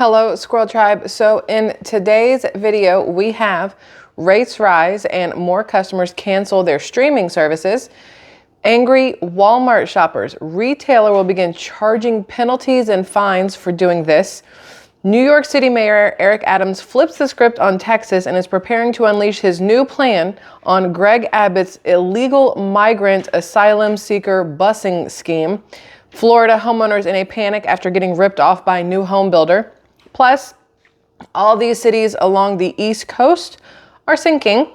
Hello, Squirrel Tribe. So in today's video, we have rates rise and more customers cancel their streaming services. Angry Walmart shoppers. Retailer will begin charging penalties and fines for doing this. New York City Mayor Eric Adams flips the script on Texas and is preparing to unleash his new plan on Greg Abbott's illegal migrant asylum seeker busing scheme. Florida homeowners in a panic after getting ripped off by a new home builder. Plus, all these cities along the East Coast are sinking,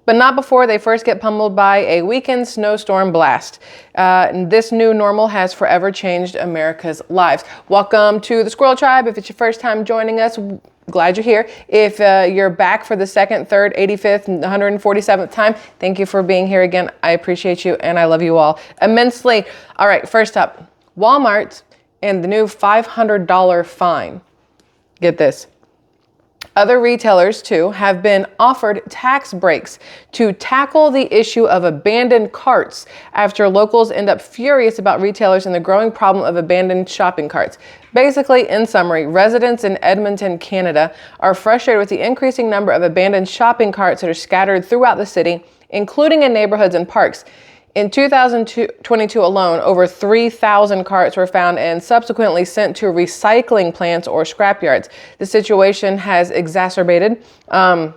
but not before they first get pummeled by a weekend snowstorm blast. This new normal has forever changed America's lives. Welcome to the Squirrel Tribe. If it's your first time joining us, glad you're here. If you're back for the second, third, 85th, 147th time, thank you for being here again. I appreciate you and I love you all immensely. All right, first up, Walmart and the new $500 fine. Get this. Other retailers, too, have been offered tax breaks to tackle the issue of abandoned carts after locals end up furious about retailers and the growing problem of abandoned shopping carts. Basically, in summary, residents in Edmonton, Canada, are frustrated with the increasing number of abandoned shopping carts that are scattered throughout the city, including in neighborhoods and parks. In 2022 alone, over 3,000 carts were found and subsequently sent to recycling plants or scrapyards. The situation has exacerbated. The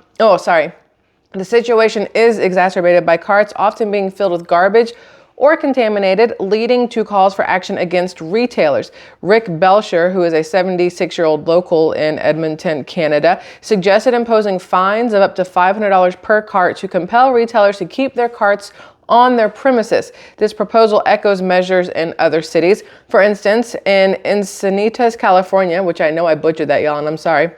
situation is exacerbated by carts often being filled with garbage or contaminated, leading to calls for action against retailers. Rick Belcher, who is a 76-year-old local in Edmonton, Canada, suggested imposing fines of up to $500 per cart to compel retailers to keep their carts on their premises. This proposal echoes measures in other cities. For instance, in Encinitas, California, which I know I butchered that, y'all, and I'm sorry,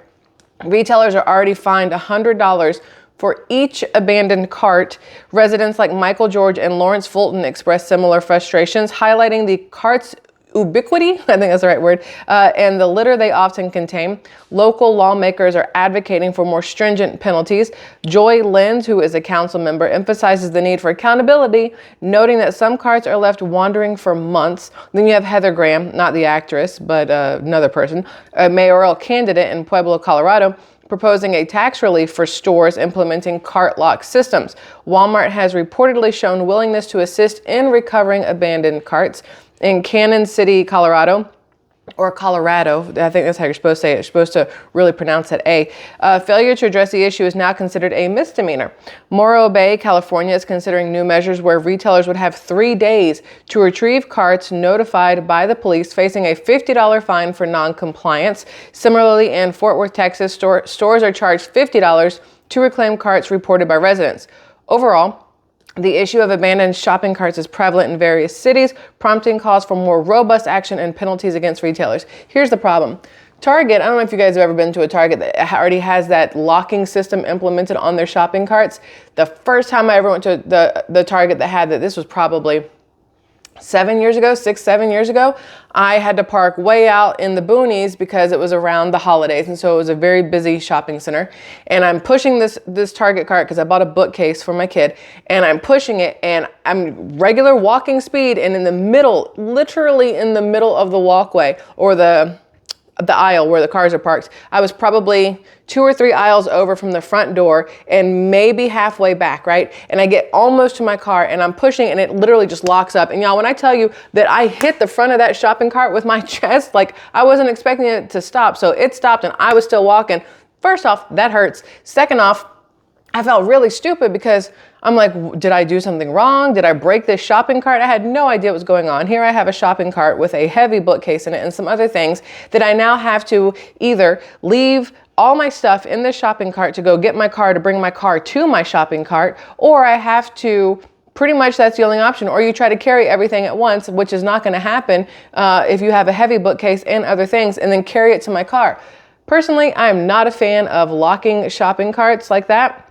retailers are already fined $100 for each abandoned cart. Residents like Michael George and Lawrence Fulton expressed similar frustrations, highlighting the cart's ubiquity, I think that's the right word, and the litter they often contain. Local lawmakers are advocating for more stringent penalties. Joy Lenz, who is a council member, emphasizes the need for accountability, noting that some carts are left wandering for months. Then you have Heather Graham, not the actress, but another person, a mayoral candidate in Pueblo, Colorado, proposing a tax relief for stores implementing cart lock systems. Walmart has reportedly shown willingness to assist in recovering abandoned carts. In Cannon City, Colorado, or Colorado, I think that's how you're supposed to say it. You're supposed to really pronounce that A. Failure to address the issue is now considered a misdemeanor. Morro Bay, California is considering new measures where retailers would have 3 days to retrieve carts notified by the police, facing a $50 fine for non-compliance. Similarly, in Fort Worth, Texas, stores are charged $50 to reclaim carts reported by residents. Overall, the issue of abandoned shopping carts is prevalent in various cities, prompting calls for more robust action and penalties against retailers. Here's the problem. Target, I don't know if you guys have ever been to a Target that already has that locking system implemented on their shopping carts. The first time I ever went to the Target that had that, this was probably 7 years ago, 7 years ago, I had to park way out in the boonies because it was around the holidays. And so it was a very busy shopping center. And I'm pushing this Target cart because I bought a bookcase for my kid, and I'm pushing it and I'm regular walking speed, and in the middle, literally in the middle of the walkway or the aisle where the cars are parked, I was probably 2 or 3 aisles over from the front door and maybe halfway back, right? And I get almost to my car and I'm pushing and it literally just locks up. And y'all, when I tell you that I hit the front of that shopping cart with my chest, like I wasn't expecting it to stop. So it stopped and I was still walking. First off, that hurts. Second off, I felt really stupid because I'm like, did I do something wrong? Did I break this shopping cart? I had no idea what was going on. Here I have a shopping cart with a heavy bookcase in it and some other things that I now have to either leave all my stuff in this shopping cart to go get my car to bring my car to my shopping cart, or I have to, pretty much that's the only option, or you try to carry everything at once, which is not going to happen if you have a heavy bookcase and other things, and then carry it to my car. Personally, I am not a fan of locking shopping carts like that.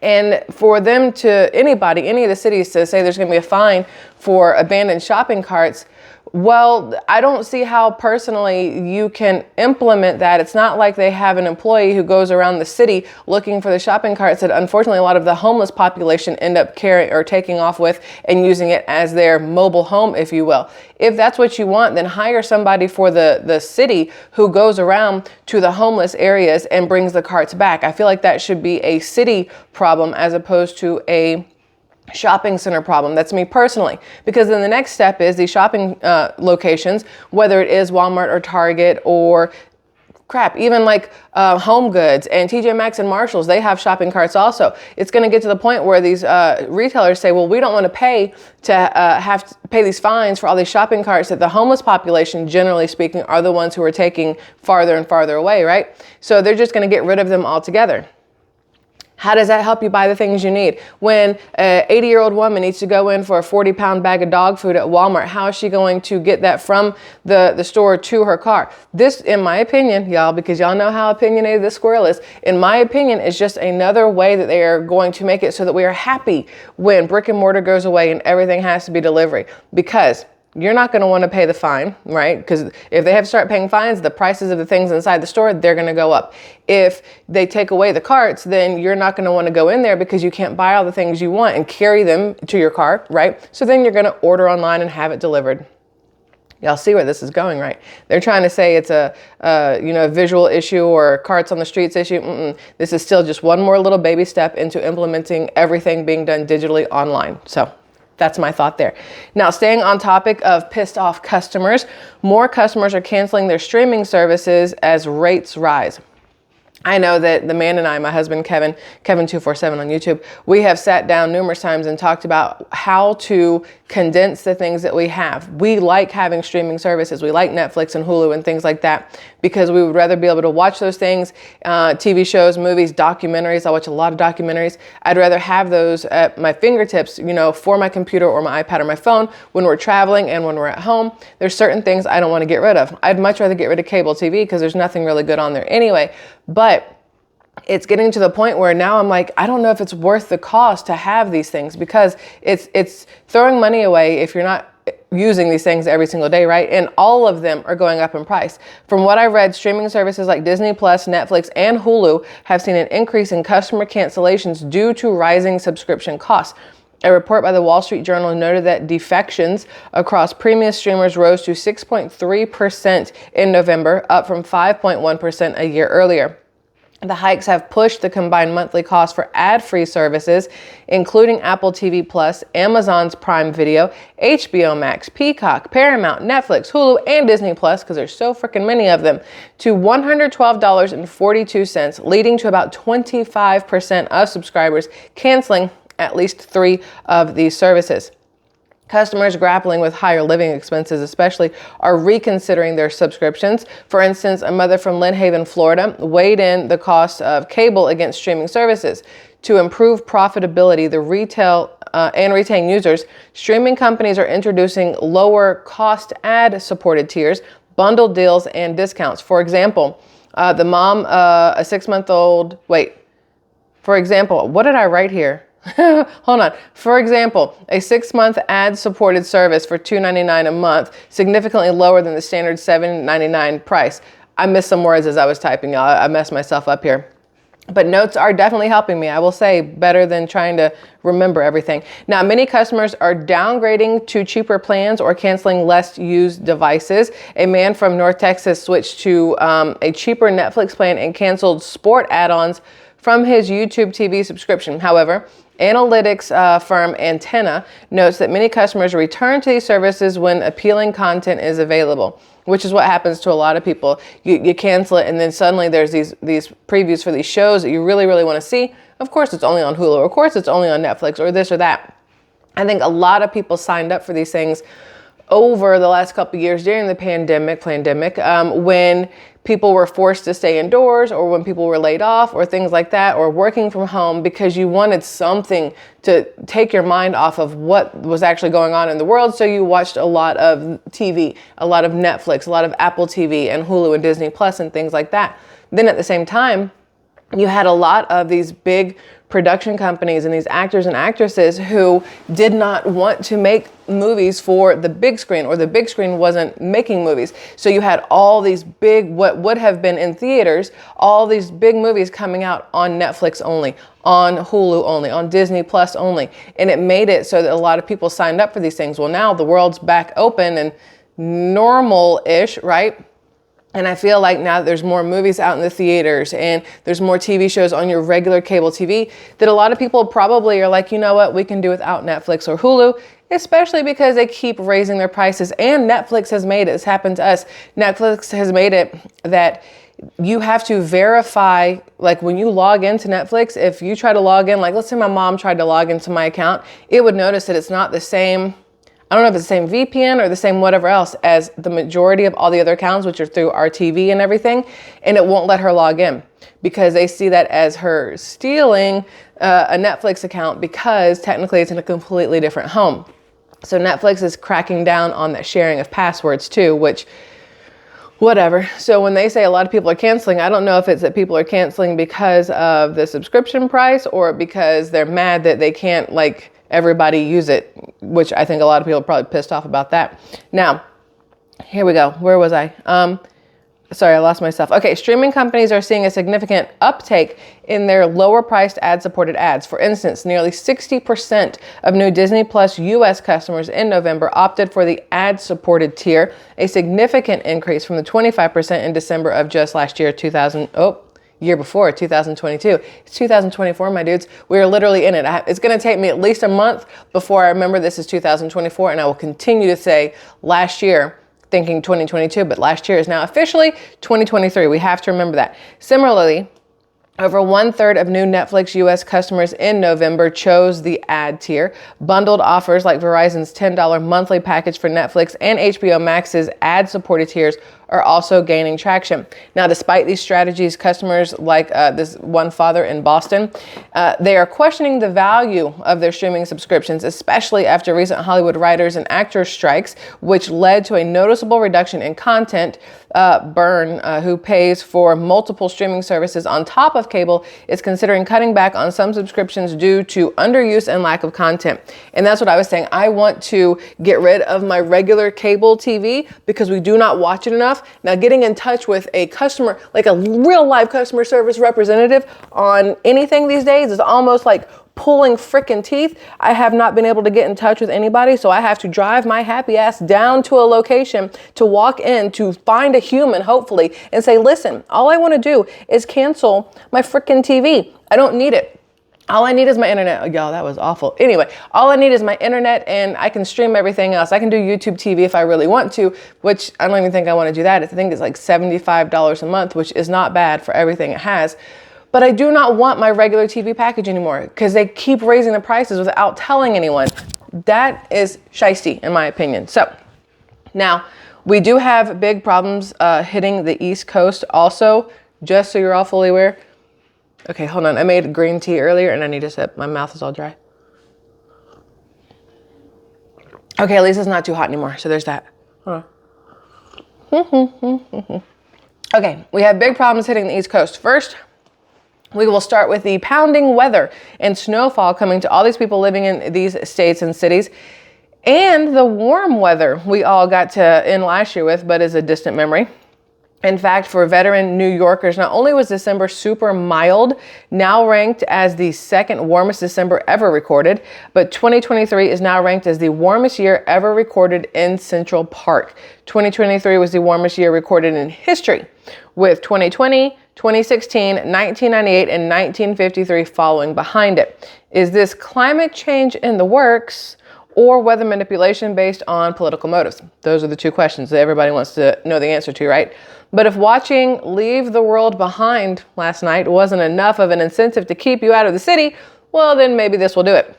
And for them to, any of the cities to say there's going to be a fine for abandoned shopping carts, Well, I don't see how personally you can implement that. It's not like they have an employee who goes around the city looking for the shopping carts that unfortunately a lot of the homeless population end up carrying or taking off with and using it as their mobile home, if you will. If that's what you want, then hire somebody for the city who goes around to the homeless areas and brings the carts back. I feel like that should be a city problem as opposed to a shopping center problem. That's me personally, because then the next step is these shopping locations, whether it is Walmart or Target or even like Home Goods and TJ Maxx and Marshalls, they have shopping carts also. It's going to get to the point where these retailers say, well, we don't want to pay have to pay these fines for all these shopping carts that the homeless population, generally speaking, are the ones who are taking farther and farther away, right? So they're just going to get rid of them altogether. How does that help you buy the things you need? When an 80-year-old woman needs to go in for a 40-pound bag of dog food at Walmart, how is she going to get that from the store to her car? This, in my opinion, y'all, because y'all know how opinionated this squirrel is, in my opinion, is just another way that they are going to make it so that we are happy when brick and mortar goes away and everything has to be delivery. Because you're not going to want to pay the fine, right? Because if they have to start paying fines, the prices of the things inside the store, they're going to go up. If they take away the carts, then you're not going to want to go in there because you can't buy all the things you want and carry them to your car, right? So then you're going to order online and have it delivered. Y'all see where this is going, right? They're trying to say it's a visual issue or carts on the streets issue. This is still just one more little baby step into implementing everything being done digitally online. So that's my thought there. Now, staying on topic of pissed off customers, more customers are canceling their streaming services as rates rise. I know that the man and I, my husband, Kevin 247 on YouTube, we have sat down numerous times and talked about how to condense the things that we have. We like having streaming services. We like Netflix and Hulu and things like that because we would rather be able to watch those things, TV shows, movies, documentaries. I watch a lot of documentaries. I'd rather have those at my fingertips, for my computer or my iPad or my phone when we're traveling and when we're at home. There's certain things I don't want to get rid of. I'd much rather get rid of cable TV because there's nothing really good on there anyway. But it's getting to the point where now I'm like, I don't know if it's worth the cost to have these things because it's throwing money away if you're not using these things every single day, right? And all of them are going up in price. From what I read, streaming services like Disney Plus, Netflix, and Hulu have seen an increase in customer cancellations due to rising subscription costs. A report by the Wall Street Journal noted that defections across premium streamers rose to 6.3% in November, up from 5.1% a year earlier. The hikes have pushed the combined monthly cost for ad-free services, including Apple TV Plus, Amazon's Prime Video, HBO Max, Peacock, Paramount, Netflix, Hulu, and Disney Plus, because there's so freaking many of them, to $112.42, leading to about 25% of subscribers canceling at least 3 of these services. Customers grappling with higher living expenses especially are reconsidering their subscriptions. For instance, a mother from Lynn Haven, Florida, weighed in the cost of cable against streaming services. To improve profitability, the retail and retain users, streaming companies are introducing lower cost ad-supported tiers, bundled deals, and discounts. For example, the mom, a 6-month-old, for example, what did I write here? Hold on. For example, a 6-month ad-supported service for $2.99 a month, significantly lower than the standard $7.99 price. I missed some words as I was typing, y'all. I messed myself up here. But notes are definitely helping me. I will say better than trying to remember everything. Now, many customers are downgrading to cheaper plans or canceling less used devices. A man from North Texas switched to a cheaper Netflix plan and canceled sport add-ons from his YouTube TV subscription. However, analytics firm Antenna notes that many customers return to these services when appealing content is available, which is what happens to a lot of people. You cancel it and then suddenly there's these previews for these shows that you really, really want to see. Of course, it's only on Hulu, or of course, it's only on Netflix, or this or that. I think a lot of people signed up for these things over the last couple of years during the pandemic, when people were forced to stay indoors, or when people were laid off, or things like that, or working from home, because you wanted something to take your mind off of what was actually going on in the world. So you watched a lot of TV, a lot of Netflix, a lot of Apple TV and Hulu and Disney Plus and things like that. Then at the same time, you had a lot of these big production companies and these actors and actresses who did not want to make movies for the big screen, or the big screen wasn't making movies. So you had all these big, what would have been in theaters, all these big movies coming out on Netflix only, on Hulu only, on Disney Plus only. And it made it so that a lot of people signed up for these things. Well, now the world's back open and normal-ish, right? And I feel like now that there's more movies out in the theaters and there's more TV shows on your regular cable TV, that a lot of people probably are like, you know what, we can do without Netflix or Hulu, especially because they keep raising their prices. And Netflix has made it, this happened to us, Netflix has made it that you have to verify, like when you log into Netflix, if you try to log in, like let's say my mom tried to log into my account, it would notice that it's not the same, I don't know if it's the same VPN or the same whatever else as the majority of all the other accounts, which are through our TV and everything, and it won't let her log in because they see that as her stealing a Netflix account, because technically it's in a completely different home. So Netflix is cracking down on that sharing of passwords too, which whatever. So when they say a lot of people are canceling, I don't know if it's that people are canceling because of the subscription price or because they're mad that they can't like everybody use it, which I think a lot of people are probably pissed off about that. Now, here we go. Where was I? Sorry, I lost myself. Okay, streaming companies are seeing a significant uptake in their lower priced ad-supported ads. For instance, nearly 60% of new Disney Plus US customers in November opted for the ad-supported tier, a significant increase from the 25% in December of just last year, 2022. It's 2024, my dudes. We're literally in it. It's going to take me at least a month before I remember this is 2024, and I will continue to say last year, thinking 2022, but last year is now officially 2023. We have to remember that. Similarly, over 1/3 of new Netflix US customers in November chose the ad tier. Bundled offers like Verizon's $10 monthly package for Netflix and HBO Max's ad-supported tiers are also gaining traction. Now, despite these strategies, customers like this one father in Boston, they are questioning the value of their streaming subscriptions, especially after recent Hollywood writers and actors strikes, which led to a noticeable reduction in content. Byrne, who pays for multiple streaming services on top of cable, is considering cutting back on some subscriptions due to underuse and lack of content. And that's what I was saying. I want to get rid of my regular cable TV because we do not watch it enough. Now, getting in touch with a customer, like a real live customer service representative on anything these days is almost like pulling freaking teeth. I have not been able to get in touch with anybody, so I have to drive my happy ass down to a location to walk in to find a human, hopefully, and say, listen, all I want to do is cancel my freaking TV. I don't need it. All I need is my internet. Oh, y'all, that was awful. Anyway, all I need is my internet and I can stream everything else. I can do YouTube TV if I really want to, which I don't even think I want to do that. I think it's like $75 a month, which is not bad for everything it has. But I do not want my regular TV package anymore because they keep raising the prices without telling anyone. That is shiesty, in my opinion. So now we do have big problems hitting the East Coast also, just so you're all fully aware. Okay, hold on. I made green tea earlier and I need a sip. My mouth is all dry. Okay, at least it's not too hot anymore. So there's that. Hold on. Okay, we have big problems hitting the East Coast. First, we will start with the pounding weather and snowfall coming to all these people living in these states and cities, and the warm weather we all got to end last year with, but is a distant memory. In fact, for veteran New Yorkers, not only was December super mild, now ranked as the second warmest December ever recorded, but 2023 is now ranked as the warmest year ever recorded in Central Park. 2023 was the warmest year recorded in history, with 2020, 2016, 1998, and 1953 following behind it. Is this climate change in the works or weather manipulation based on political motives? Those are the two questions that everybody wants to know the answer to, right? But if watching Leave the World Behind last night wasn't enough of an incentive to keep you out of the city, well, then maybe this will do it.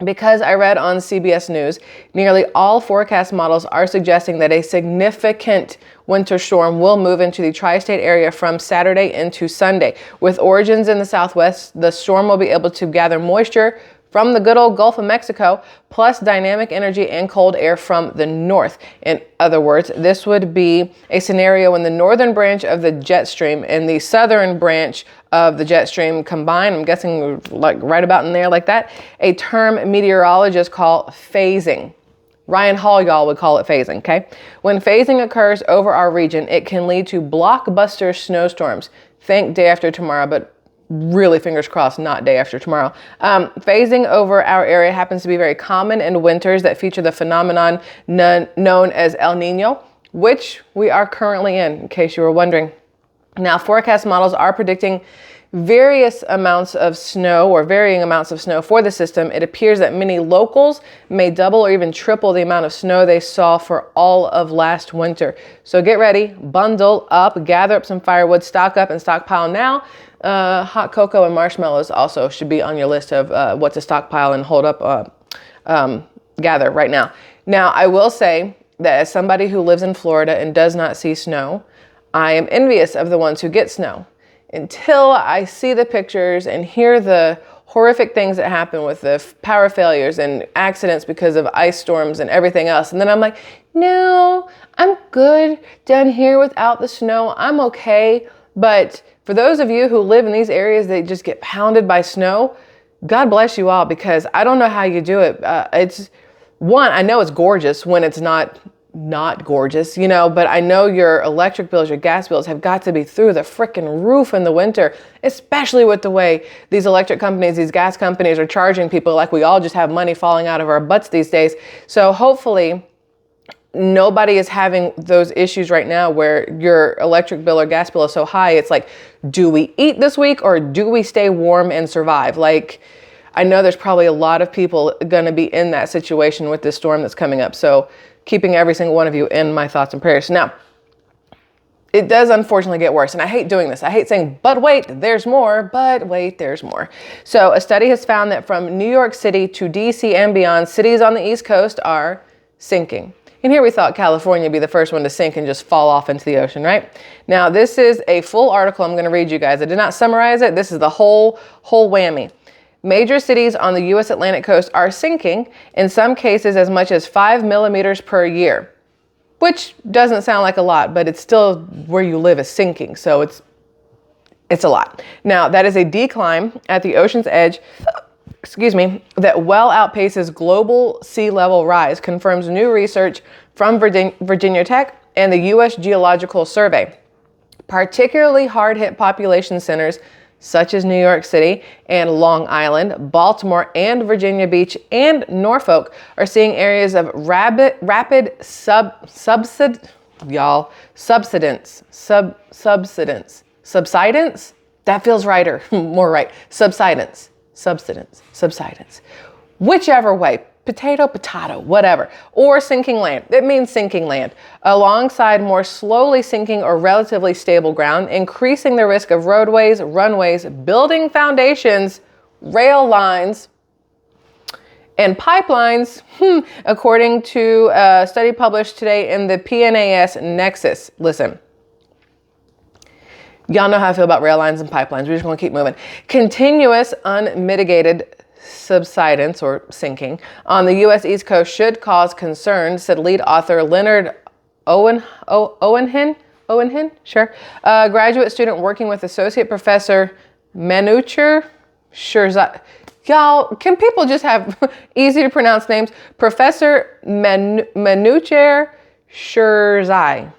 Because I read on CBS News, nearly all forecast models are suggesting that a significant winter storm will move into the tri-state area from Saturday into Sunday. With origins in the Southwest, the storm will be able to gather moisture from the good old Gulf of Mexico, plus dynamic energy and cold air from the north. In other words, this would be a scenario when the northern branch of the jet stream and the southern branch of the jet stream combine. I'm guessing like right about in there like that. A term meteorologists call phasing. Ryan Hall, y'all, would call it phasing, okay? When phasing occurs over our region, it can lead to blockbuster snowstorms. Think day after tomorrow, but really fingers crossed, not day after tomorrow. Phasing over our area happens to be very common in winters that feature the phenomenon known as El Nino, which we are currently in case you were wondering. Now, forecast models are predicting various amounts of snow or varying amounts of snow for the system. It appears that many locals may double or even triple the amount of snow they saw for all of last winter. So get ready, bundle up, gather up some firewood, stock up and stockpile now. Hot cocoa and marshmallows also should be on your list of what to stockpile and hold up, gather right now. Now, I will say that as somebody who lives in Florida and does not see snow, I am envious of the ones who get snow. Until I see the pictures and hear the horrific things that happen with the power failures and accidents because of ice storms and everything else. And then I'm like, no, I'm good down here without the snow. I'm okay. But for those of you who live in these areas that just get pounded by snow, God bless you all, because I don't know how you do it. It's one, I know it's gorgeous when it's not gorgeous, you know, but I know your electric bills, your gas bills have got to be through the frickin' roof in the winter, especially with the way these electric companies, these gas companies are charging people like we all just have money falling out of our butts these days. So hopefully nobody is having those issues right now where your electric bill or gas bill is so high. It's like, do we eat this week or do we stay warm and survive? Like, I know there's probably a lot of people going to be in that situation with this storm that's coming up. So keeping every single one of you in my thoughts and prayers. Now, it does unfortunately get worse. And I hate doing this. I hate saying, but wait, there's more, but wait, there's more. So a study has found that from New York City to DC and beyond, cities on the East Coast are sinking. And here we thought California would be the first one to sink and just fall off into the ocean, right? Now, this is a full article I'm going to read you guys. I did not summarize it. This is the whole whammy. Major cities on the U.S. Atlantic coast are sinking, in some cases as much as 5 millimeters per year, which doesn't sound like a lot, but it's still where you live is sinking. So it's a lot. Now, that is a decline at the ocean's edge, that well outpaces global sea level rise, confirms new research from Virginia Tech and the U.S. Geological Survey. Particularly hard-hit population centers such as New York City and Long Island, Baltimore and Virginia Beach and Norfolk are seeing areas of rapid subsidence. That feels righter, more right. Subsidence. Whichever way, potato, whatever, or sinking land. It means sinking land, alongside more slowly sinking or relatively stable ground, increasing the risk of roadways, runways, building foundations, rail lines, and pipelines, according to a study published today in the PNAS Nexus. Listen, y'all know how I feel about rail lines and pipelines. We're just going to keep moving. Continuous, unmitigated subsidence or sinking on the U.S. East Coast should cause concern, said lead author Leonard Owenhin, graduate student working with Associate Professor Manucher Sherzai. Y'all, can people just have easy to pronounce names? Professor Manucher Sherzai.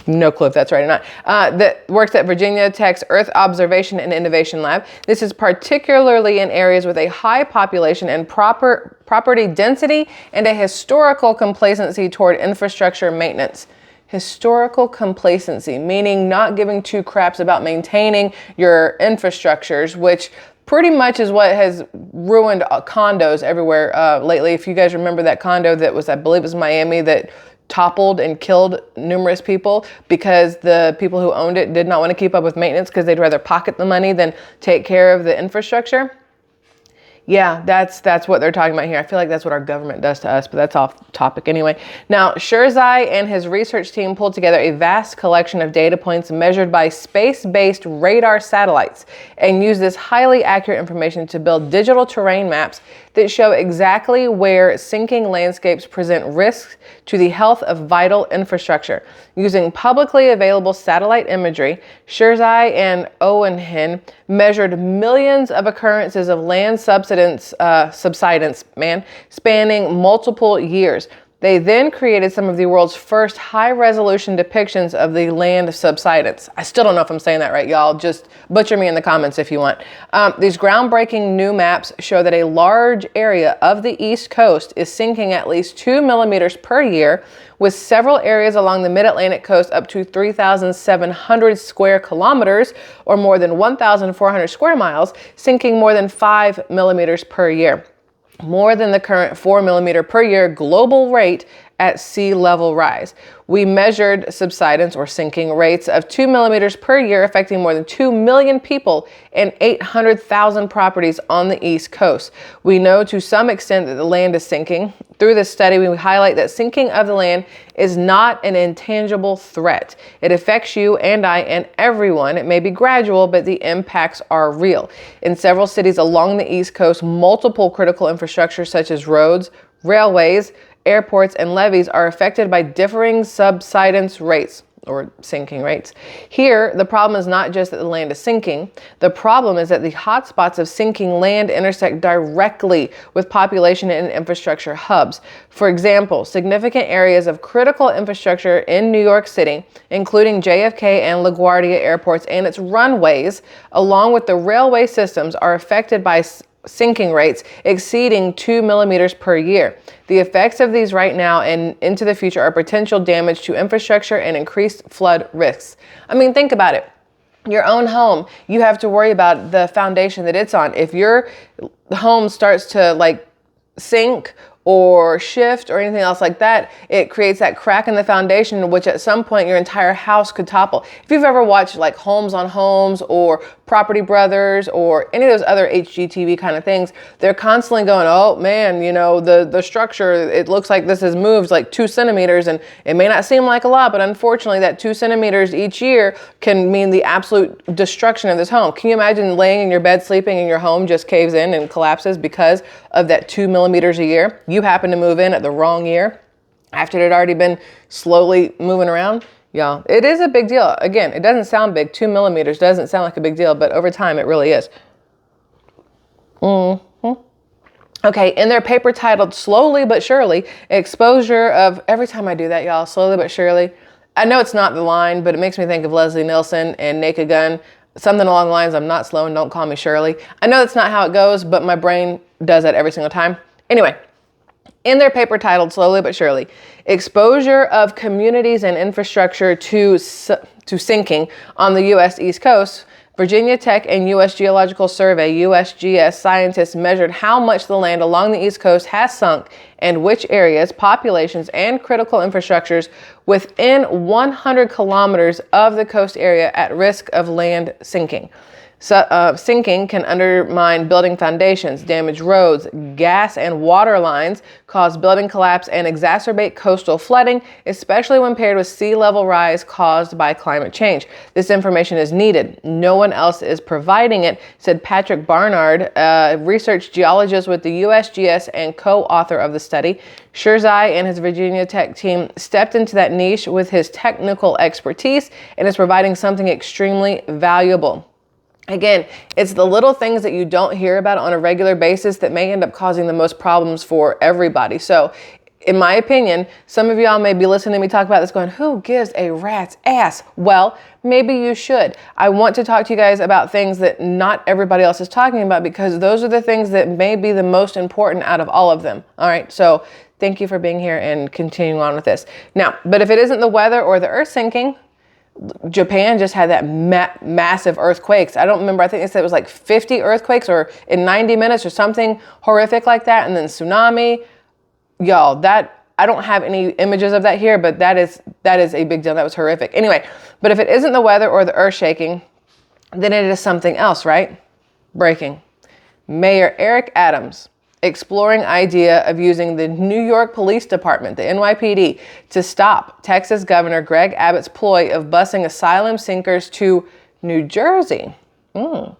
No clue if that's right or not. That works at Virginia Tech's Earth Observation and Innovation Lab. This is particularly in areas with a high population and property density and a historical complacency toward infrastructure maintenance. Historical complacency, meaning not giving two craps about maintaining your infrastructures, which pretty much is what has ruined condos everywhere lately. If you guys remember that condo that was, I believe it was Miami, that toppled and killed numerous people because the people who owned it did not want to keep up with maintenance because they'd rather pocket the money than take care of the infrastructure. Yeah, that's what they're talking about here. I feel like that's what our government does to us, but that's off topic anyway. Now, Sherzai and his research team pulled together a vast collection of data points measured by space-based radar satellites and used this highly accurate information to build digital terrain maps that show exactly where sinking landscapes present risks to the health of vital infrastructure. Using publicly available satellite imagery, Sherzai and Owenhin measured millions of occurrences of land subsidence, spanning multiple years. They then created some of the world's first high-resolution depictions of the land subsidence. I still don't know if I'm saying that right, y'all. Just butcher me in the comments if you want. These groundbreaking new maps show that a large area of the East Coast is sinking at least 2 millimeters per year, with several areas along the mid-Atlantic coast up to 3,700 square kilometers, or more than 1,400 square miles, sinking more than 5 millimeters per year, more than the current 4 millimeter per year global rate at sea level rise. We measured subsidence or sinking rates of 2 millimeters per year, affecting more than 2 million people and 800,000 properties on the East Coast. We know to some extent that the land is sinking. Through this study, we highlight that sinking of the land is not an intangible threat. It affects you and I and everyone. It may be gradual, but the impacts are real. In several cities along the East Coast, multiple critical infrastructure such as roads, railways, airports, and levees are affected by differing subsidence rates or sinking rates. Here, the problem is not just that the land is sinking. The problem is that the hotspots of sinking land intersect directly with population and infrastructure hubs. For example, significant areas of critical infrastructure in New York City, including JFK and LaGuardia airports and its runways, along with the railway systems, are affected by sinking rates exceeding 2 millimeters per year. The effects of these right now and into the future are potential damage to infrastructure and increased flood risks. I mean, think about it. Your own home, you have to worry about the foundation that it's on. If your home starts to like sink or shift or anything else like that, it creates that crack in the foundation, which at some point your entire house could topple. If you've ever watched like Homes on Homes or Property Brothers or any of those other HGTV kind of things, they're constantly going, oh man, you know, the structure, it looks like this has moved like 2 centimeters, and it may not seem like a lot, but unfortunately that 2 centimeters each year can mean the absolute destruction of this home. Can you imagine laying in your bed sleeping and your home just caves in and collapses because of that 2 millimeters a year? You happen to move in at the wrong year after it had already been slowly moving around. Y'all, it is a big deal. Again, it doesn't sound big. 2 millimeters doesn't sound like a big deal, but over time it really is. Okay, in their paper titled Slowly But Surely, Exposure of, every time I do that, y'all, Slowly But Surely, I know it's not the line, but it makes me think of Leslie Nielsen and Naked Gun. Something along the lines, I'm not slow and don't call me Shirley. I know that's not how it goes, but my brain does that every single time. Anyway, in their paper titled Slowly But Surely, Exposure of Communities and Infrastructure to Sinking on the U.S. East Coast, Virginia Tech and U.S. Geological Survey, USGS scientists measured how much the land along the East Coast has sunk and which areas, populations, and critical infrastructures within 100 kilometers of the coast area at risk of land sinking. Sinking can undermine building foundations, damage roads, gas and water lines, cause building collapse, and exacerbate coastal flooding, especially when paired with sea level rise caused by climate change. This information is needed. No one else is providing it, said Patrick Barnard, a research geologist with the USGS and co-author of the study. Sherzai and his Virginia Tech team stepped into that niche with his technical expertise and is providing something extremely valuable. Again, it's the little things that you don't hear about on a regular basis that may end up causing the most problems for everybody. So in my opinion, some of y'all may be listening to me talk about this going, who gives a rat's ass? Well, maybe you should. I want to talk to you guys about things that not everybody else is talking about, because those are the things that may be the most important out of all of them. All right, so thank you for being here and continuing on with this. Now, but if it isn't the weather or the earth sinking, Japan just had that massive earthquakes. I don't remember. I think they said it was like 50 earthquakes or in 90 minutes or something horrific like that. And then tsunami. Y'all, that, I don't have any images of that here, but that is a big deal. That was horrific. Anyway, but if it isn't the weather or the earth shaking, then it is something else, right? Breaking Mayor Eric Adams exploring idea of using the New York Police Department, the NYPD, to stop Texas Governor Greg Abbott's ploy of busing asylum seekers to New Jersey. New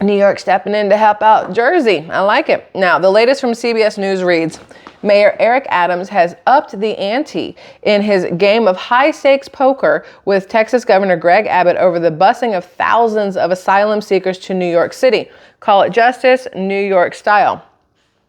York stepping in to help out Jersey. I like it. Now, the latest from CBS News reads, Mayor Eric Adams has upped the ante in his game of high-stakes poker with Texas Governor Greg Abbott over the busing of thousands of asylum seekers to New York City. Call it justice, New York style.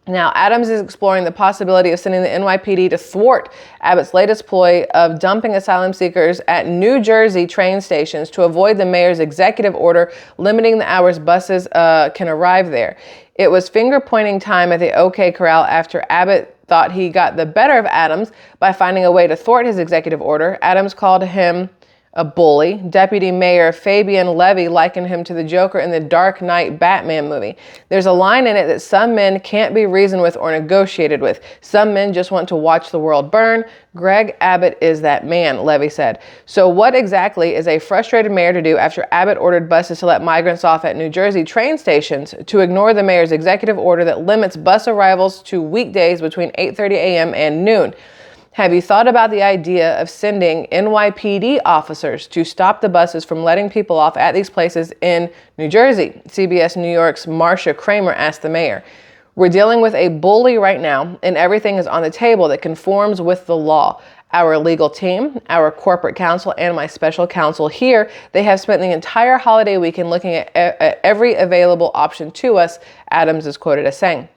Now, Adams is exploring the possibility of sending the NYPD to thwart Abbott's latest ploy of dumping asylum seekers at New Jersey train stations to avoid the mayor's executive order limiting the hours buses can arrive there. It was finger-pointing time at the OK Corral after Abbott thought he got the better of Adams by finding a way to thwart his executive order. Adams called him a bully. Deputy Mayor Fabian Levy likened him to the Joker in the Dark Knight Batman movie. There's a line in it that some men can't be reasoned with or negotiated with. Some men just want to watch the world burn. Greg Abbott is that man, Levy said. So what exactly is a frustrated mayor to do after Abbott ordered buses to let migrants off at New Jersey train stations to ignore the mayor's executive order that limits bus arrivals to weekdays between 8:30 a.m. and noon? Have you thought about the idea of sending NYPD officers to stop the buses from letting people off at these places in New Jersey? CBS New York's Marcia Kramer asked the mayor. We're dealing with a bully right now, and everything is on the table that conforms with the law. Our legal team, our corporate counsel, and my special counsel here, they have spent the entire holiday weekend looking at every available option to us, Adams is quoted as saying.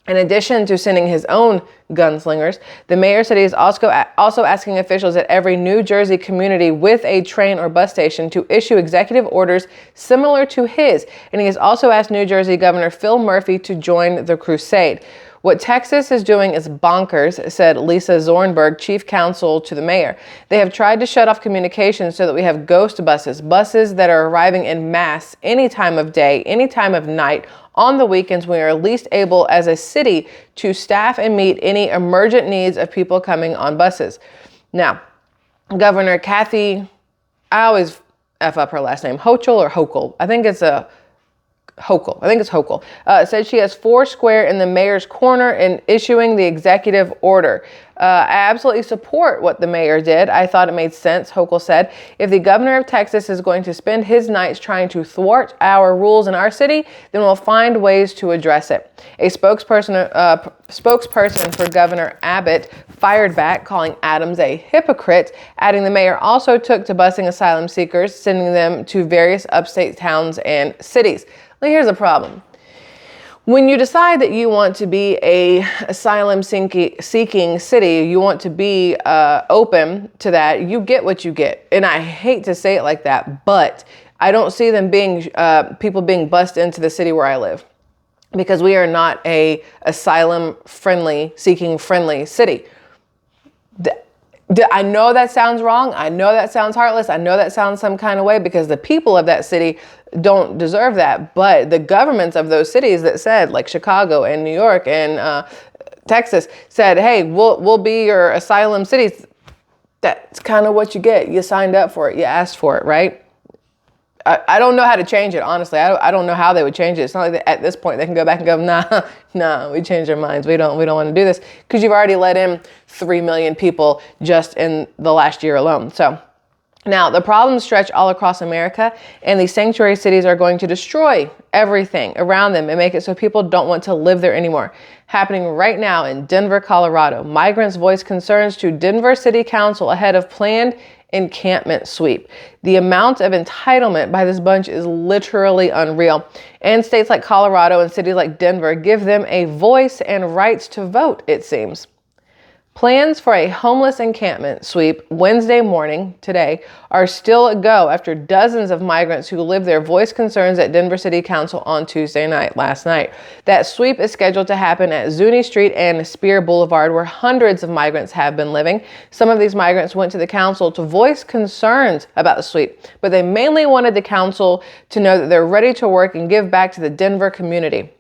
In addition to sending his own gunslingers, the mayor said he is also asking officials at every New Jersey community with a train or bus station to issue executive orders similar to his. And he has also asked New Jersey Governor Phil Murphy to join the crusade. What Texas is doing is bonkers, said Lisa Zornberg, chief counsel to the mayor. They have tried to shut off communications so that we have ghost buses that are arriving en masse any time of day, any time of night, on the weekends when we are least able as a city to staff and meet any emergent needs of people coming on buses. Now, Governor Kathy, I always F up her last name, Hochul or Hochul. I think it's Hochul. Said she has four square in the mayor's corner in issuing the executive order. I absolutely support what the mayor did. I thought it made sense, Hochul said. If the governor of Texas is going to spend his nights trying to thwart our rules in our city, then we'll find ways to address it. A spokesperson for Governor Abbott fired back, calling Adams a hypocrite, adding the mayor also took to busing asylum seekers, sending them to various upstate towns and cities. Now, here's the problem. When you decide that you want to be a asylum seeking city, you want to be open to that, you get what you get. And I hate to say it like that, but I don't see them being people being bussed into the city where I live, because we are not a asylum seeking friendly city. I know that sounds wrong. I know that sounds heartless. I know that sounds some kind of way, because the people of that city don't deserve that. But the governments of those cities that said, like Chicago and New York and Texas, said, hey, we'll be your asylum cities. That's kind of what you get. You signed up for it. You asked for it, right? I don't know how to change it, honestly. I don't know how they would change it. It's not like that at this point they can go back and go, nah, we changed our minds. We don't want to do this, because you've already let in 3 million people just in the last year alone. So now the problems stretch all across America, and these sanctuary cities are going to destroy everything around them and make it so people don't want to live there anymore. Happening right now in Denver, Colorado. Migrants voice concerns to Denver City Council ahead of planned encampment sweep. The amount of entitlement by this bunch is literally unreal. And states like Colorado and cities like Denver give them a voice and rights to vote, it seems. Plans for a homeless encampment sweep Wednesday morning, today, are still a go after dozens of migrants who live there voiced concerns at Denver City Council on Tuesday night, last night. That sweep is scheduled to happen at Zuni Street and Spear Boulevard, where hundreds of migrants have been living. Some of these migrants went to the council to voice concerns about the sweep, but they mainly wanted the council to know that they're ready to work and give back to the Denver community.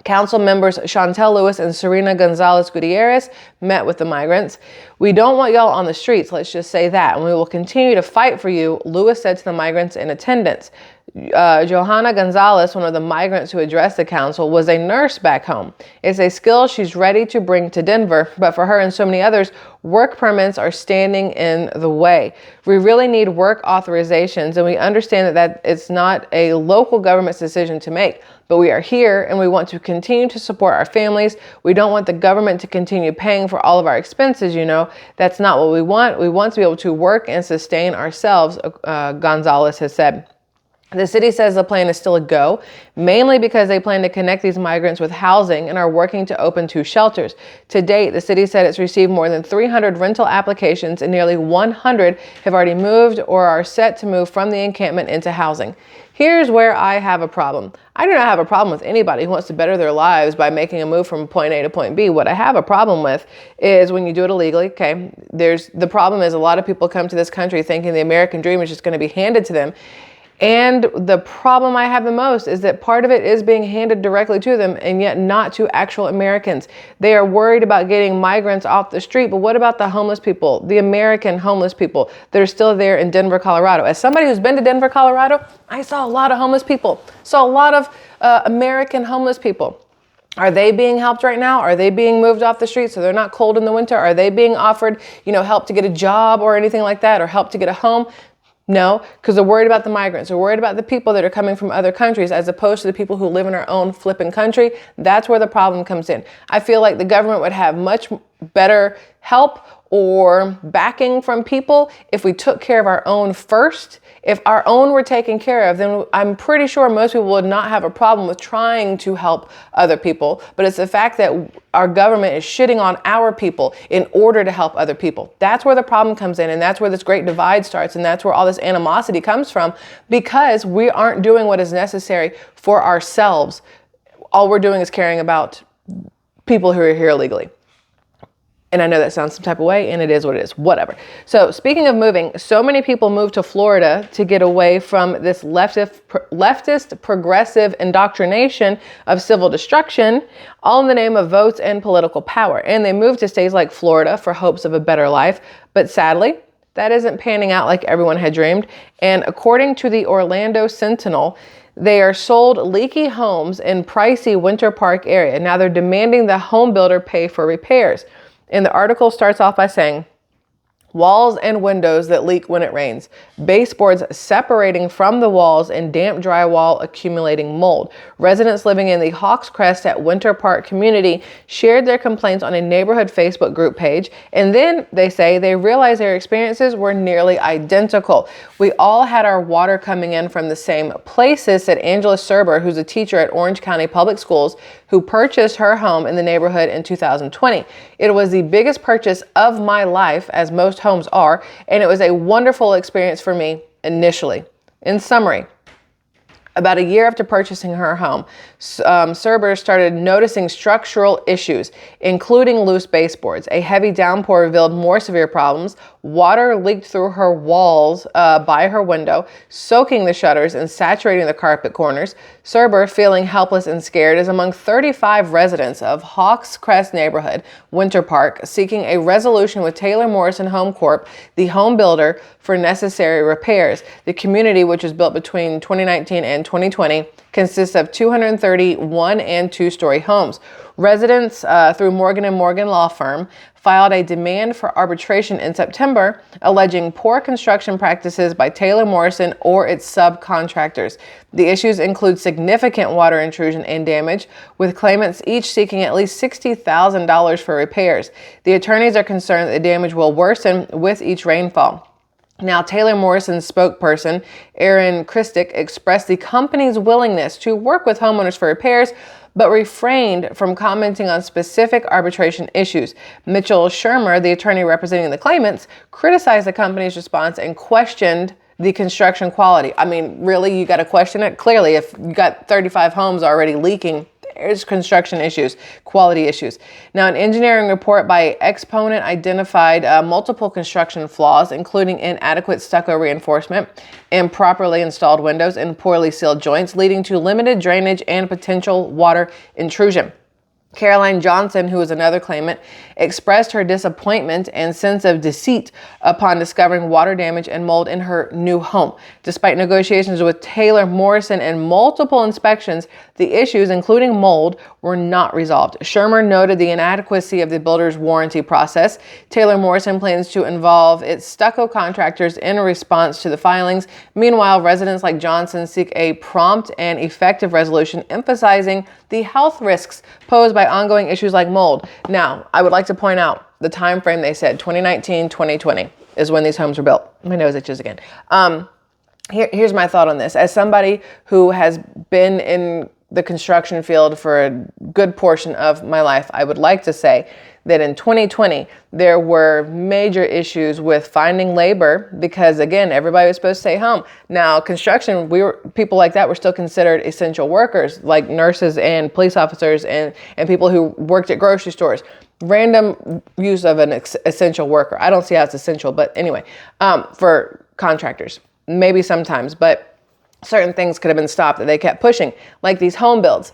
Council members Chantel Lewis and Serena Gonzalez Gutierrez met with the migrants. We don't want y'all on the streets, let's just say that, and we will continue to fight for you, Lewis said to the migrants in attendance. Johanna Gonzalez, one of the migrants who addressed the council, was a nurse back home. It's a skill she's ready to bring to Denver, but for her and so many others, work permits are standing in the way. We really need work authorizations, and we understand that it's not a local government's decision to make, but we are here and we want to continue to support our families. We don't want the government to continue paying for all of our expenses, you know. That's not what we want. We want to be able to work and sustain ourselves, Gonzalez has said. The city says the plan is still a go, mainly because they plan to connect these migrants with housing and are working to open 2 shelters. To date, the city said it's received more than 300 rental applications and nearly 100 have already moved or are set to move from the encampment into housing. Here's where I have a problem. I do not have a problem with anybody who wants to better their lives by making a move from point A to point B. What I have a problem with is when you do it illegally, okay? The problem is a lot of people come to this country thinking the American dream is just going to be handed to them. And the problem I have the most is that part of it is being handed directly to them and yet not to actual Americans. They are worried about getting migrants off the street, but what about the homeless people, the American homeless people that are still there in Denver, Colorado? As somebody who's been to Denver, Colorado, I saw a lot of homeless people, saw a lot of American homeless people. Are they being helped right now? Are they being moved off the street so they're not cold in the winter? Are they being offered, help to get a job or anything like that, or help to get a home? No, because they're worried about the migrants. They're worried about the people that are coming from other countries as opposed to the people who live in our own flipping country. That's where the problem comes in. I feel like the government would have much better help or backing from people if we took care of our own first. If our own were taken care of, then I'm pretty sure most people would not have a problem with trying to help other people. But it's the fact that our government is shitting on our people in order to help other people. That's where the problem comes in, and that's where this great divide starts, and that's where all this animosity comes from, because we aren't doing what is necessary for ourselves. All we're doing is caring about people who are here illegally. And I know that sounds some type of way, and it is what it is, whatever. So speaking of moving, so many people moved to Florida to get away from this leftist progressive indoctrination of civil destruction, all in the name of votes and political power. And they moved to states like Florida for hopes of a better life. But sadly, that isn't panning out like everyone had dreamed. And according to the Orlando Sentinel, they are sold leaky homes in pricey Winter Park area. Now they're demanding the home builder pay for repairs. And the article starts off by saying, walls and windows that leak when it rains, baseboards separating from the walls, and damp drywall accumulating mold. Residents living in the Hawks Crest at Winter Park community shared their complaints on a neighborhood Facebook group page, and then they say they realized their experiences were nearly identical. We all had our water coming in from the same places, said Angela Serber, who's a teacher at Orange County Public Schools, who purchased her home in the neighborhood in 2020. It was the biggest purchase of my life, as most homes are, and it was a wonderful experience for me initially. In summary, about a year after purchasing her home, Serber started noticing structural issues, including loose baseboards. A heavy downpour revealed more severe problems. Water leaked through her walls by her window, soaking the shutters and saturating the carpet corners. Serber, feeling helpless and scared, is among 35 residents of Hawks Crest neighborhood, Winter Park, seeking a resolution with Taylor Morrison Home Corp, the home builder, for necessary repairs. The community, which was built between 2019 and 2020, consists of 230 one- and two-story homes. Residents, through Morgan & Morgan law firm, filed a demand for arbitration in September, alleging poor construction practices by Taylor Morrison or its subcontractors. The issues include significant water intrusion and damage, with claimants each seeking at least $60,000 for repairs. The attorneys are concerned that the damage will worsen with each rainfall. Now, Taylor Morrison's spokesperson, Aaron Christick, expressed the company's willingness to work with homeowners for repairs, but refrained from commenting on specific arbitration issues. Mitchell Shermer, the attorney representing the claimants, criticized the company's response and questioned the construction quality. I mean, really, you got to question it? Clearly, if you got 35 homes already leaking, there's construction issues, quality issues. Now, an engineering report by Exponent identified multiple construction flaws, including inadequate stucco reinforcement, improperly installed windows, and poorly sealed joints, leading to limited drainage and potential water intrusion. Caroline Johnson, who is another claimant, expressed her disappointment and sense of deceit upon discovering water damage and mold in her new home. Despite negotiations with Taylor Morrison and multiple inspections, the issues, including mold, were not resolved. Shermer noted the inadequacy of the builder's warranty process. Taylor Morrison plans to involve its stucco contractors in response to the filings. Meanwhile, residents like Johnson seek a prompt and effective resolution, emphasizing the health risks posed by ongoing issues like mold. Now, I would like to point out the time frame they said, 2019, 2020 is when these homes were built. My nose itches again. Here's my thought on this. As somebody who has been in the construction field for a good portion of my life, I would like to say that in 2020, there were major issues with finding labor because, again, everybody was supposed to stay home. Now, construction, people like that were still considered essential workers, like nurses and police officers and people who worked at grocery stores. Random use of an essential worker. I don't see how it's essential, but anyway, for contractors, maybe sometimes, but certain things could have been stopped that they kept pushing, like these home builds.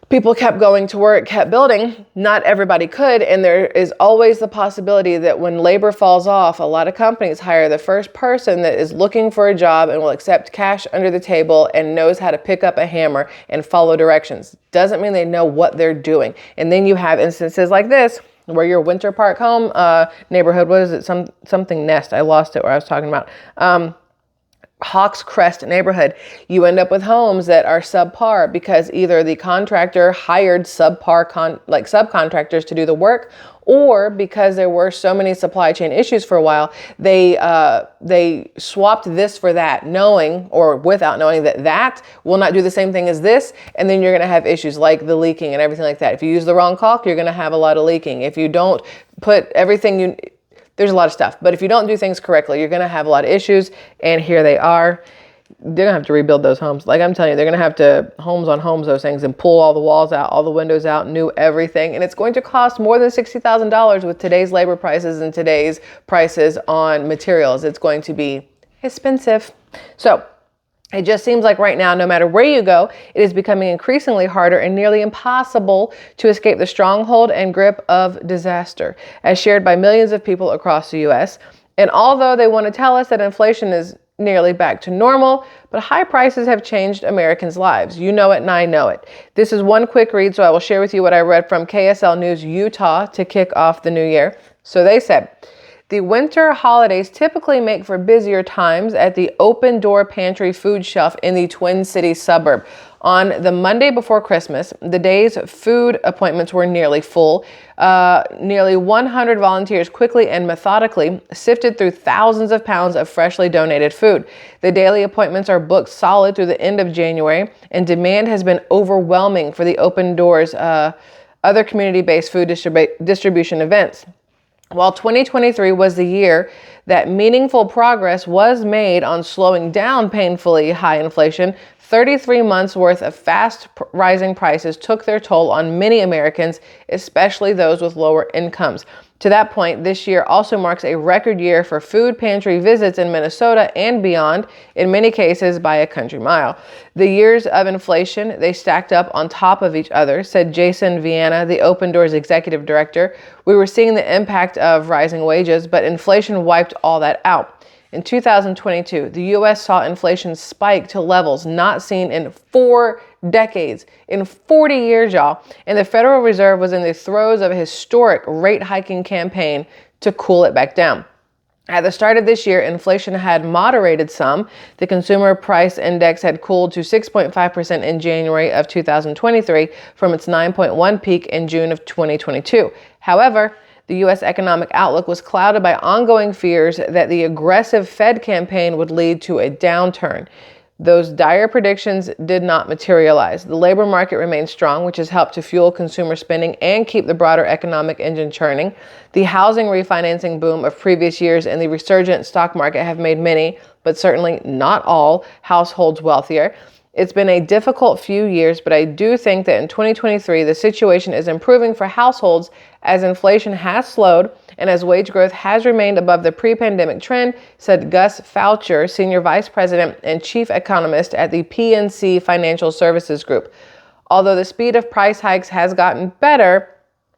People kept going to work, kept building. Not everybody could, and there is always the possibility that when labor falls off, a lot of companies hire the first person that is looking for a job and will accept cash under the table and knows how to pick up a hammer and follow directions. Doesn't mean they know what they're doing. And then you have instances like this, where your Winter Park home neighborhood, what is it? Something Nest. I lost it where I was talking about. Hawks Crest neighborhood, you end up with homes that are subpar because either the contractor hired subcontractors to do the work, or because there were so many supply chain issues for a while, they swapped this for that, knowing or without knowing that will not do the same thing as this, and then you're going to have issues like the leaking and everything like that. If you use the wrong caulk, you're going to have a lot of leaking. If you don't put everything there's a lot of stuff, but if you don't do things correctly, you're going to have a lot of issues. And here they are. They're going to have to rebuild those homes. Like I'm telling you, they're going to have to homes on homes, those things, and pull all the walls out, all the windows out, new everything. And it's going to cost more than $60,000 with today's labor prices and today's prices on materials. It's going to be expensive. So it just seems like right now, no matter where you go, it is becoming increasingly harder and nearly impossible to escape the stronghold and grip of disaster, as shared by millions of people across the U.S. And although they want to tell us that inflation is nearly back to normal, but high prices have changed Americans' lives. You know it and I know it. This is one quick read, so I will share with you what I read from KSL News Utah to kick off the new year. So they said, the winter holidays typically make for busier times at the Open Door Pantry food shelf in the Twin Cities suburb. On the Monday before Christmas, the day's food appointments were nearly full. Nearly 100 volunteers quickly and methodically sifted through thousands of pounds of freshly donated food. The daily appointments are booked solid through the end of January, and demand has been overwhelming for the Open Doors other community-based food distribution events. While 2023 was the year that meaningful progress was made on slowing down painfully high inflation, 33 months worth of fast rising prices took their toll on many Americans, especially those with lower incomes. To that point, this year also marks a record year for food pantry visits in Minnesota and beyond, in many cases by a country mile. The years of inflation, they stacked up on top of each other, said Jason Viana, the Open Doors executive director. We were seeing the impact of rising wages, but inflation wiped all that out. In 2022, the U.S. saw inflation spike to levels not seen in 4 decades, in 40 years, y'all. And the Federal Reserve was in the throes of a historic rate hiking campaign to cool it back down. At the start of this year, inflation had moderated some. The consumer price index had cooled to 6.5% in January of 2023 from its 9.1 peak in June of 2022. However, the U.S. economic outlook was clouded by ongoing fears that the aggressive Fed campaign would lead to a downturn. Those dire predictions did not materialize. The labor market remains strong, which has helped to fuel consumer spending and keep the broader economic engine churning. The housing refinancing boom of previous years and the resurgent stock market have made many, but certainly not all, households wealthier. It's been a difficult few years, but I do think that in 2023, the situation is improving for households as inflation has slowed and as wage growth has remained above the pre-pandemic trend, said Gus Foucher, Senior Vice President and Chief Economist at the PNC Financial Services Group. Although the speed of price hikes has gotten better,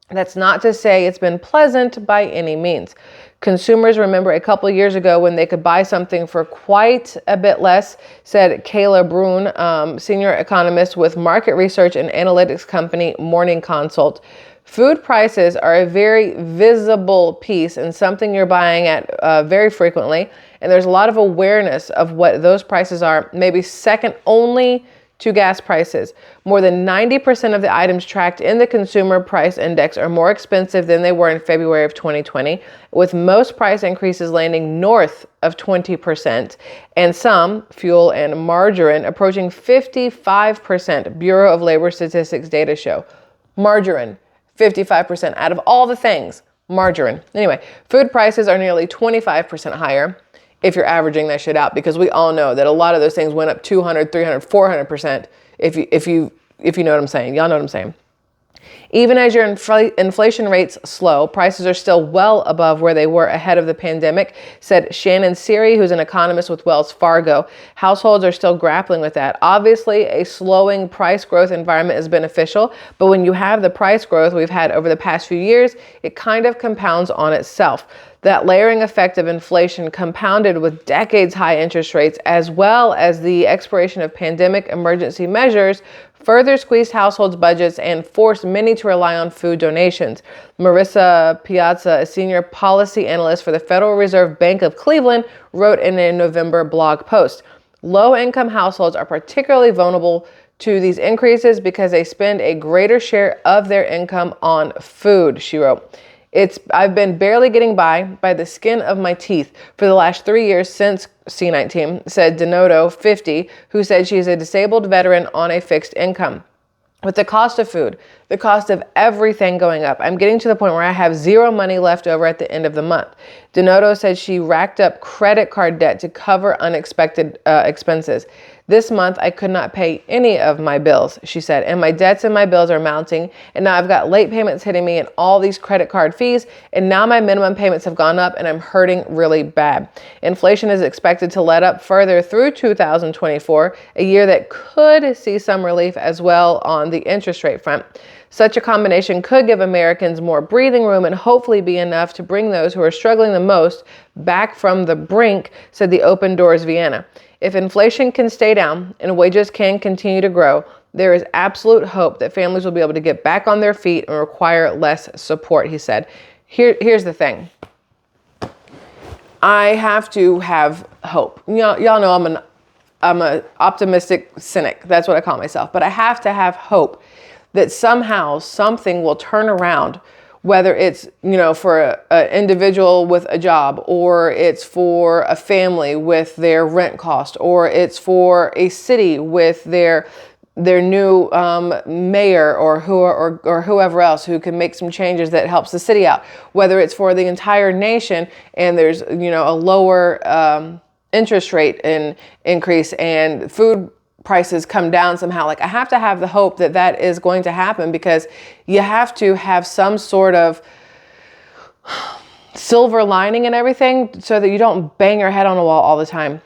that's not to say it's been pleasant by any means. Consumers remember a couple of years ago when they could buy something for quite a bit less, said Kayla Brune, senior economist with market research and analytics company Morning Consult. Food prices are a very visible piece and something you're buying at very frequently. And there's a lot of awareness of what those prices are, maybe second only to gas prices. More than 90% of the items tracked in the Consumer Price Index are more expensive than they were in February of 2020, with most price increases landing north of 20%, and some, fuel and margarine, approaching 55%, Bureau of Labor Statistics data show. Margarine, 55% out of all the things, margarine. Anyway, food prices are nearly 25% higher if you're averaging that shit out, because we all know that a lot of those things went up 200, 300, 400% if you know what I'm saying. Y'all know what I'm saying. Even as your inflation rates slow, prices are still well above where they were ahead of the pandemic, said Shannon Seary, who's an economist with Wells Fargo. Households are still grappling with that. Obviously, a slowing price growth environment is beneficial, but when you have the price growth we've had over the past few years, it kind of compounds on itself. That layering effect of inflation compounded with decades high interest rates, as well as the expiration of pandemic emergency measures, further squeezed households' budgets and forced many to rely on food donations. Marissa Piazza, a senior policy analyst for the Federal Reserve Bank of Cleveland, wrote in a November blog post, "Low-income households are particularly vulnerable to these increases because they spend a greater share of their income on food," she wrote. I've been barely getting by the skin of my teeth for the last 3 years since C-19, said Donato, 50, who said she is a disabled veteran on a fixed income. With the cost of food, the cost of everything going up, I'm getting to the point where I have zero money left over at the end of the month. Donato said she racked up credit card debt to cover unexpected expenses. This month, I could not pay any of my bills, she said, and my debts and my bills are mounting, and now I've got late payments hitting me and all these credit card fees, and now my minimum payments have gone up and I'm hurting really bad. Inflation is expected to let up further through 2024, a year that could see some relief as well on the interest rate front. Such a combination could give Americans more breathing room and hopefully be enough to bring those who are struggling the most back from the brink, said the Open Doors Vienna. If inflation can stay down and wages can continue to grow, there is absolute hope that families will be able to get back on their feet and require less support, he said. Here's the thing. I have to have hope. Y'all know I'm an optimistic cynic. That's what I call myself. But I have to have hope that somehow something will turn around, whether it's, for an individual with a job, or it's for a family with their rent cost, or it's for a city with their new mayor or whoever else who can make some changes that helps the city out, whether it's for the entire nation and there's, a lower interest rate increase and food prices come down somehow. Like, I have to have the hope that that is going to happen, because you have to have some sort of silver lining and everything so that you don't bang your head on a wall all the time.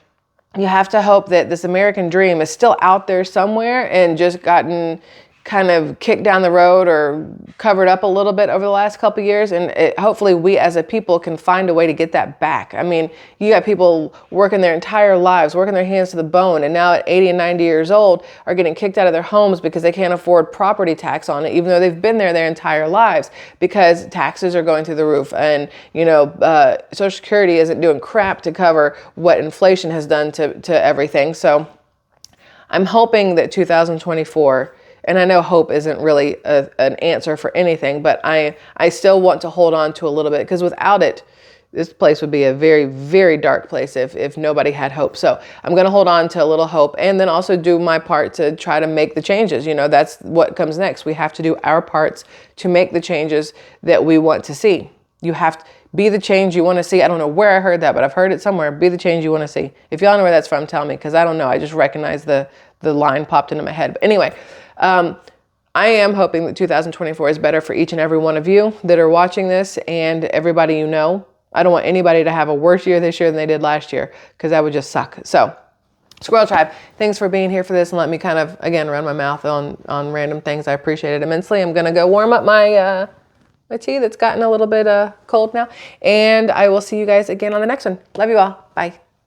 You have to hope that this American dream is still out there somewhere and just gotten kind of kicked down the road or covered up a little bit over the last couple of years. And hopefully we as a people can find a way to get that back. I mean, you got people working their entire lives, working their hands to the bone, and now at 80 and 90 years old are getting kicked out of their homes because they can't afford property tax on it, even though they've been there their entire lives, because taxes are going through the roof. And, Social Security isn't doing crap to cover what inflation has done to everything. So I'm hoping that 2024, and I know hope isn't really an answer for anything, but I still want to hold on to a little bit, because without it, this place would be a very, very dark place if nobody had hope. So I'm going to hold on to a little hope, and then also do my part to try to make the changes. That's what comes next. We have to do our parts to make the changes that we want to see. You have to be the change you want to see. I don't know where I heard that, but I've heard it somewhere. Be the change you want to see. If y'all know where that's from, tell me, because I don't know. I just recognize the line popped into my head. But anyway, I am hoping that 2024 is better for each and every one of you that are watching this, and everybody you know. I don't want anybody to have a worse year this year than they did last year, because that would just suck. So Squirrel Tribe, thanks for being here for this and let me kind of, again, run my mouth on random things. I appreciate it immensely. I'm going to go warm up my my tea that's gotten a little bit cold now. And I will see you guys again on the next one. Love you all. Bye.